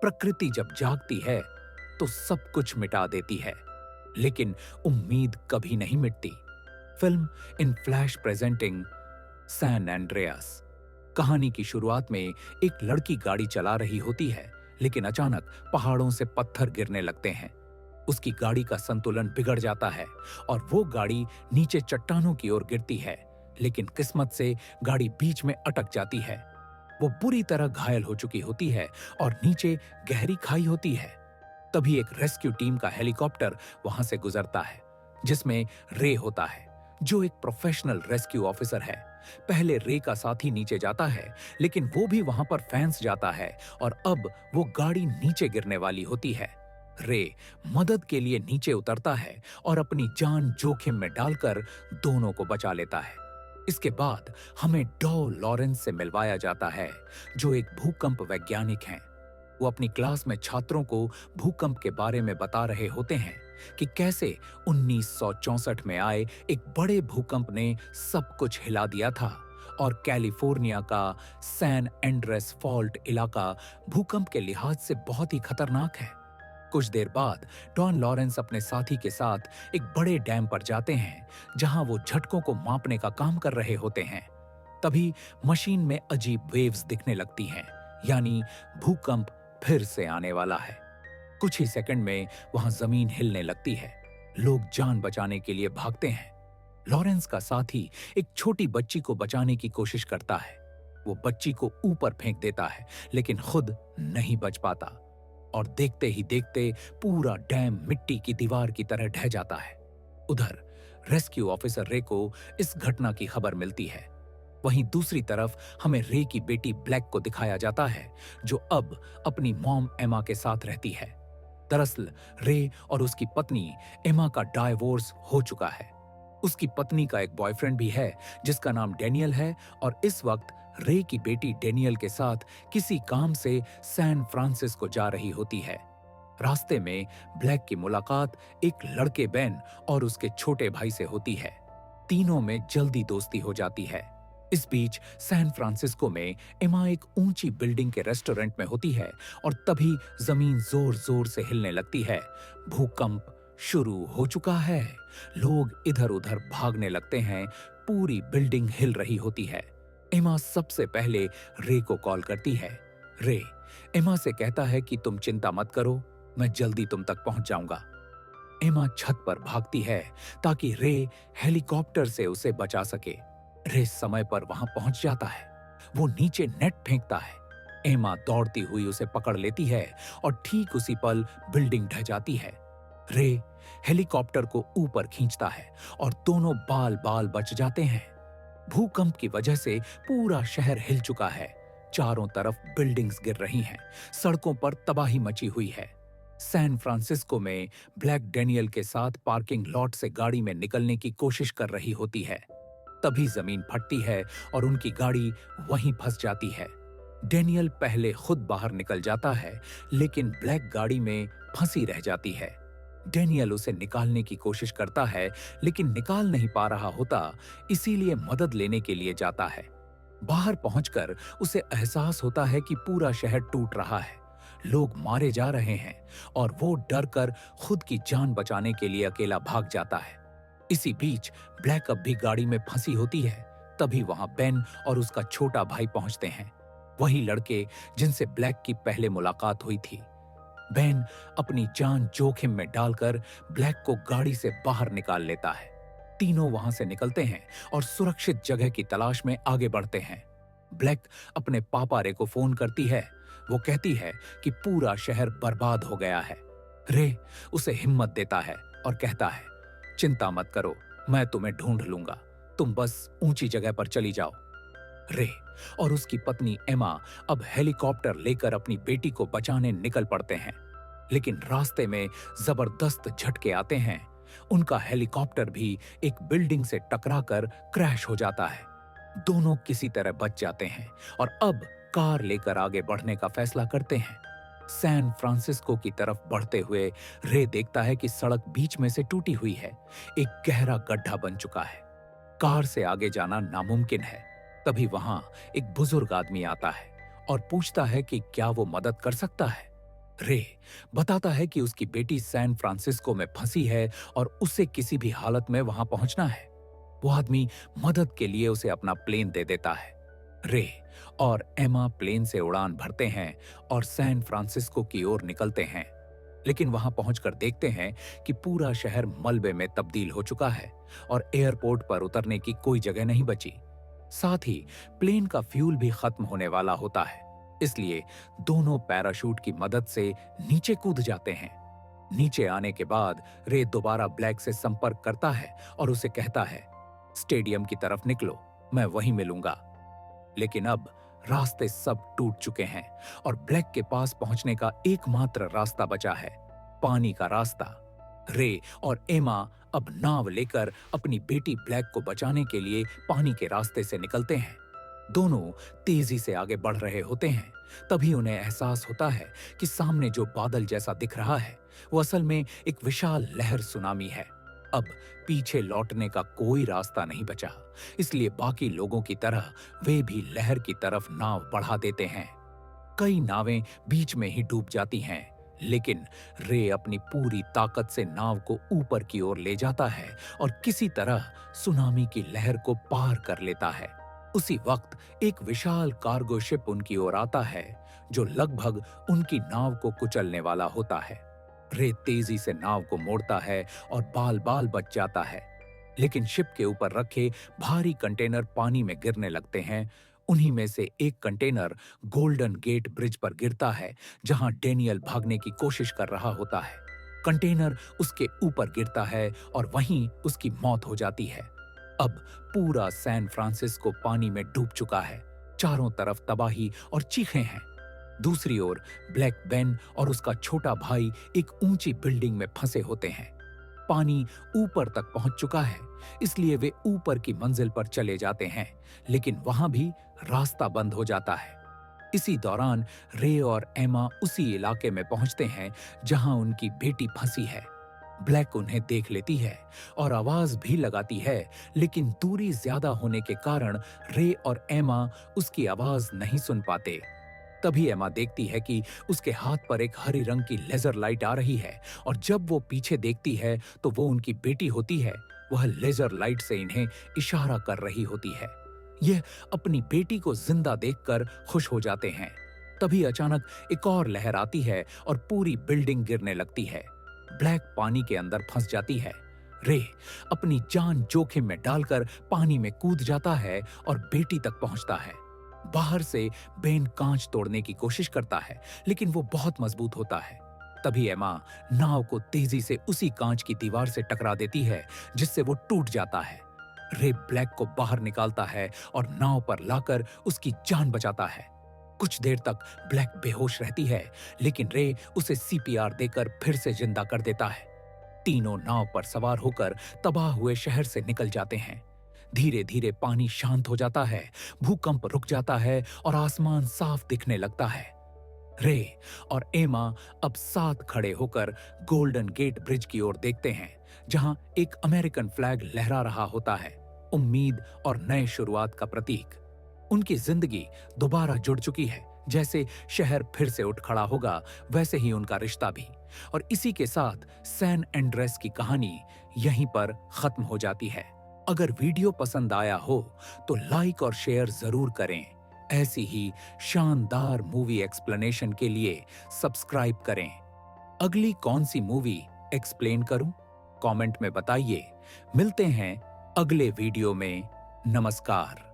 प्रकृति जब जागती है तो सब कुछ मिटा देती है, लेकिन उम्मीद कभी नहीं मिटती। Film in flash presenting San Andreas. कहानी की शुरुआत में एक लड़की गाड़ी चला रही होती है, लेकिन अचानक पहाड़ों से पत्थर गिरने लगते हैं। उसकी गाड़ी का संतुलन बिगड़ जाता है और वो गाड़ी नीचे चट्टानों की ओर गिरती है, लेकिन किस्मत से गाड़ी बीच में अटक जाती है। वो बुरी तरह घायल हो चुकी होती है और नीचे गहरी खाई होती है। तभी एक रेस्क्यू टीम का हेलीकॉप्टर वहां से गुजरता है, जिसमें रे होता है, जो एक प्रोफेशनल रेस्क्यू ऑफिसर है। पहले रे का साथी नीचे जाता है, लेकिन वो भी वहां पर फंस जाता है और अब वो गाड़ी नीचे गिरने वाली होती है। रे मदद के लिए नीचे उतरता है और अपनी जान जोखिम में डालकर दोनों को बचा लेता है। इसके बाद हमें डॉ लॉरेंस से मिलवाया जाता है, जो एक भूकंप वैज्ञानिक हैं। वो अपनी क्लास में छात्रों को भूकंप के बारे में बता रहे होते हैं कि कैसे 1964 में आए एक बड़े भूकंप ने सब कुछ हिला दिया था और कैलिफोर्निया का सैन एंड्रेस फॉल्ट इलाका भूकंप के लिहाज से बहुत ही खतरनाक है। कुछ देर बाद डॉन लॉरेंस अपने साथी के साथ एक बड़े डैम पर जाते हैं, जहां वो झटकों को मापने का काम कर रहे होते हैं। तभी मशीन में अजीब वेव्स दिखने लगती हैं, यानी भूकंप फिर से आने वाला है। कुछ ही सेकंड में वहां जमीन हिलने लगती है। लोग जान बचाने के लिए भागते हैं। लॉरेंस का साथी एक छोटी बच्ची को बचाने की कोशिश करता है। वो बच्ची को ऊपर फेंक देता है, लेकिन खुद नहीं बच पाता और देखते ही देखते पूरा डैम मिट्टी की दीवार की तरह ढह जाता है। उधर रेस्क्यू ऑफिसर रे को इस घटना की खबर मिलती है। वहीं दूसरी तरफ हमें रे की बेटी ब्लैक को दिखाया जाता है, जो अब अपनी मॉम एमा के साथ रहती है। दरअसल रे और उसकी पत्नी एमा का डाइवोर्स हो चुका है। उसकी पत्नी का एक बॉयफ्रेंड भी है, जिसका नाम डेनियल है, और इस वक्त रे की बेटी डेनियल के साथ किसी काम से सैन फ्रांसिस्को जा रही होती है। रास्ते में ब्लैक की मुलाकात एक लड़के बेन और उसके छोटे भाई से होती है। तीनों में जल्दी दोस्ती हो जाती है। इस बीच सैन फ्रांसिस्को में एमा एक ऊंची बिल्डिंग के रेस्टोरेंट में होती है और तभी जमीन जोर जोर से हिलने लगती है। भूकंप शुरू हो चुका है। लोग इधर उधर भागने लगते हैं। पूरी बिल्डिंग हिल रही होती है। एमा सबसे पहले रे को कॉल करती है। रे एमा से कहता है कि तुम चिंता मत करो, मैं जल्दी तुम तक पहुंच जाऊंगा। एमा छत पर भागती है ताकि रे हेलीकॉप्टर से उसे बचा सके। रे समय पर वहां पहुंच जाता है। वो नीचे नेट फेंकता है। एमा दौड़ती हुई उसे पकड़ लेती है और ठीक उसी पल बिल्डिंग ढह जाती है। रे हेलीकॉप्टर को ऊपर खींचता है और दोनों बाल बाल बच जाते हैं। भूकंप की वजह से पूरा शहर हिल चुका है। चारों तरफ बिल्डिंग्स गिर रही हैं। सड़कों पर तबाही मची हुई है। सैन फ्रांसिस्को में ब्लैक डेनियल के साथ पार्किंग लॉट से गाड़ी में निकलने की कोशिश कर रही होती है। तभी जमीन फटती है और उनकी गाड़ी वहीं फंस जाती है। डेनियल पहले खुद बाहर निकल जाता है, लेकिन ब्लैक गाड़ी में फंसी रह जाती है। डेनियल उसे निकालने की कोशिश करता है, लेकिन निकाल नहीं पा रहा होता, इसीलिए मदद लेने के लिए जाता है। बाहर पहुंचकर उसे एहसास होता है कि पूरा शहर टूट रहा है, लोग मारे जा रहे हैं और वो डर कर खुद की जान बचाने के लिए अकेला भाग जाता है। इसी बीच ब्लैक अब भी गाड़ी में फंसी होती है। तभी वहां बेन और उसका छोटा भाई पहुंचते हैं, वही लड़के जिनसे ब्लैक की पहले मुलाकात हुई थी। बेन अपनी जान जोखिम में डालकर ब्लैक को गाड़ी से बाहर निकाल लेता है। तीनों वहां से निकलते हैं और सुरक्षित जगह की तलाश में आगे बढ़ते हैं। ब्लैक अपने पापा रे को फोन करती है। वो कहती है कि पूरा शहर बर्बाद हो गया है। रे उसे हिम्मत देता है और कहता है, चिंता मत करो, मैं तुम्हें ढूंढ लूंगा, तुम बस ऊंची जगह पर चली जाओ। रे और उसकी पत्नी एमा अब हेलीकॉप्टर लेकर अपनी बेटी को बचाने निकल पड़ते हैं, लेकिन रास्ते में जबरदस्त झटके आते हैं। उनका हेलीकॉप्टर भी एक बिल्डिंग से टकराकर क्रैश हो जाता है। दोनों किसी तरह बच जाते हैं और अब कार लेकर आगे बढ़ने का फैसला करते हैं। सैन फ्रांसिस्को की तरफ बढ़ते हुए रे देखता है कि सड़क बीच में से टूटी हुई है। एक गहरा गड्ढा बन चुका है। कार से आगे जाना नामुमकिन है। तभी वहां एक बुजुर्ग आदमी आता है और पूछता है कि क्या वो मदद कर सकता है। रे बताता है कि उसकी बेटी सैन फ्रांसिस्को में फंसी है और उसे किसी भी हालत में वहां पहुंचना है। वो आदमी मदद के लिए उसे अपना प्लेन दे देता है। रे और एमा प्लेन से उड़ान भरते हैं और सैन फ्रांसिस्को की ओर निकलते हैं, लेकिन वहां पहुंचकर देखते हैं कि पूरा शहर मलबे में तब्दील हो चुका है और एयरपोर्ट पर उतरने की कोई जगह नहीं बची। साथ ही प्लेन का फ्यूल भी खत्म होने वाला होता है, इसलिए दोनों पैराशूट की मदद से नीचे कूद जाते हैं। नीचे आने के बाद रे दोबारा ब्लैक से संपर्क करता है और उसे कहता है, स्टेडियम की तरफ निकलो, मैं वहीं मिलूंगा। लेकिन अब रास्ते सब टूट चुके हैं और ब्लैक के पास पहुंचने का एकमात्र रास्ता बचा है, पानी का रास्ता। रे और एमा अब नाव लेकर अपनी बेटी ब्लैक को बचाने के लिए पानी के रास्ते से निकलते हैं। दोनों तेजी से आगे बढ़ रहे होते हैं। तभी उन्हें एहसास होता है कि सामने जो बादल जैसा दिख रहा है वो असल में एक विशाल लहर सुनामी है। अब पीछे लौटने का कोई रास्ता नहीं बचा, इसलिए बाकी लोगों की तरह वे भी लहर की तरफ नाव बढ़ा देते हैं। कई नावें बीच में ही डूब जाती हैं, लेकिन रे अपनी पूरी ताकत से नाव को ऊपर की ओर ले जाता है और किसी तरह सुनामी की लहर को पार कर लेता है। उसी वक्त एक विशाल कार्गो शिप उनकी ओर आता है, जो लगभग उनकी नाव को कुचलने वाला होता है। रे तेजी से नाव को मोड़ता है और बाल बाल बच जाता है, लेकिन शिप के ऊपर रखे भारी कंटेनर पानी में गिरने लगते हैं। उन्हीं में से एक कंटेनर गोल्डन गेट ब्रिज पर गिरता है, जहां डेनियल भागने की कोशिश कर रहा होता है। कंटेनर उसके ऊपर गिरता है और वहीं उसकी मौत हो जाती है। अब पूरा सैन फ्रांसिस्को पानी में डूब चुका है। चारों तरफ तबाही और चीखें हैं। दूसरी ओर ब्लैक बेन और उसका छोटा भाई एक ऊंची बिल्डिंग में फंसे होते हैं। पानी ऊपर तक पहुंच चुका है, इसलिए वे ऊपर की मंजिल पर चले जाते हैं, लेकिन वहां भी रास्ता बंद हो जाता है। इसी दौरान रे और एमा उसी इलाके में पहुंचते हैं जहां उनकी बेटी फंसी है। ब्लैक उन्हें देख लेती है और आवाज भी लगाती है, लेकिन दूरी ज्यादा होने के कारण रे और एमा उसकी आवाज नहीं सुन पाते। तभी एमा देखती है कि उसके हाथ पर एक हरी रंग की लेजर लाइट आ रही है और जब वो पीछे देखती है तो वो उनकी बेटी होती है। वह लेजर लाइट से इन्हें इशारा कर रही होती है। यह अपनी बेटी को जिंदा देखकर खुश हो जाते हैं। तभी अचानक एक और लहर आती है और पूरी बिल्डिंग गिरने लगती है। ब्लैक पानी के अंदर फंस जाती है। रे अपनी जान जोखिम में डालकर पानी में कूद जाता है और बेटी तक पहुंचता है। बाहर से बेन कांच तोड़ने की कोशिश करता है, लेकिन वो बहुत मजबूत होता है। तभी एमा नाव को तेजी से उसी कांच की दीवार से टकरा देती है, जिससे वो टूट जाता है। रे ब्लैक को बाहर निकालता है और नाव पर लाकर उसकी जान बचाता है। कुछ देर तक ब्लैक बेहोश रहती है, लेकिन रे उसे सीपीआर देकर फिर से जिंदा कर देता है। तीनों नाव पर सवार होकर तबाह हुए शहर से निकल जाते हैं। धीरे धीरे पानी शांत हो जाता है, भूकंप रुक जाता है और आसमान साफ दिखने लगता है। रे और एमा अब साथ खड़े होकर गोल्डन गेट ब्रिज की ओर देखते हैं, जहां एक अमेरिकन फ्लैग लहरा रहा होता है, उम्मीद और नए शुरुआत का प्रतीक। उनकी जिंदगी दोबारा जुड़ चुकी है। जैसे शहर फिर से उठ खड़ा होगा, वैसे ही उनका रिश्ता भी। और इसी के साथ सैन एंड्रेस की कहानी यहीं पर खत्म हो जाती है। अगर वीडियो पसंद आया हो तो लाइक और शेयर जरूर करें। ऐसी ही शानदार मूवी एक्सप्लेनेशन के लिए सब्सक्राइब करें। अगली कौन सी मूवी एक्सप्लेन करूं? कमेंट में बताइए। मिलते हैं अगले वीडियो में। नमस्कार।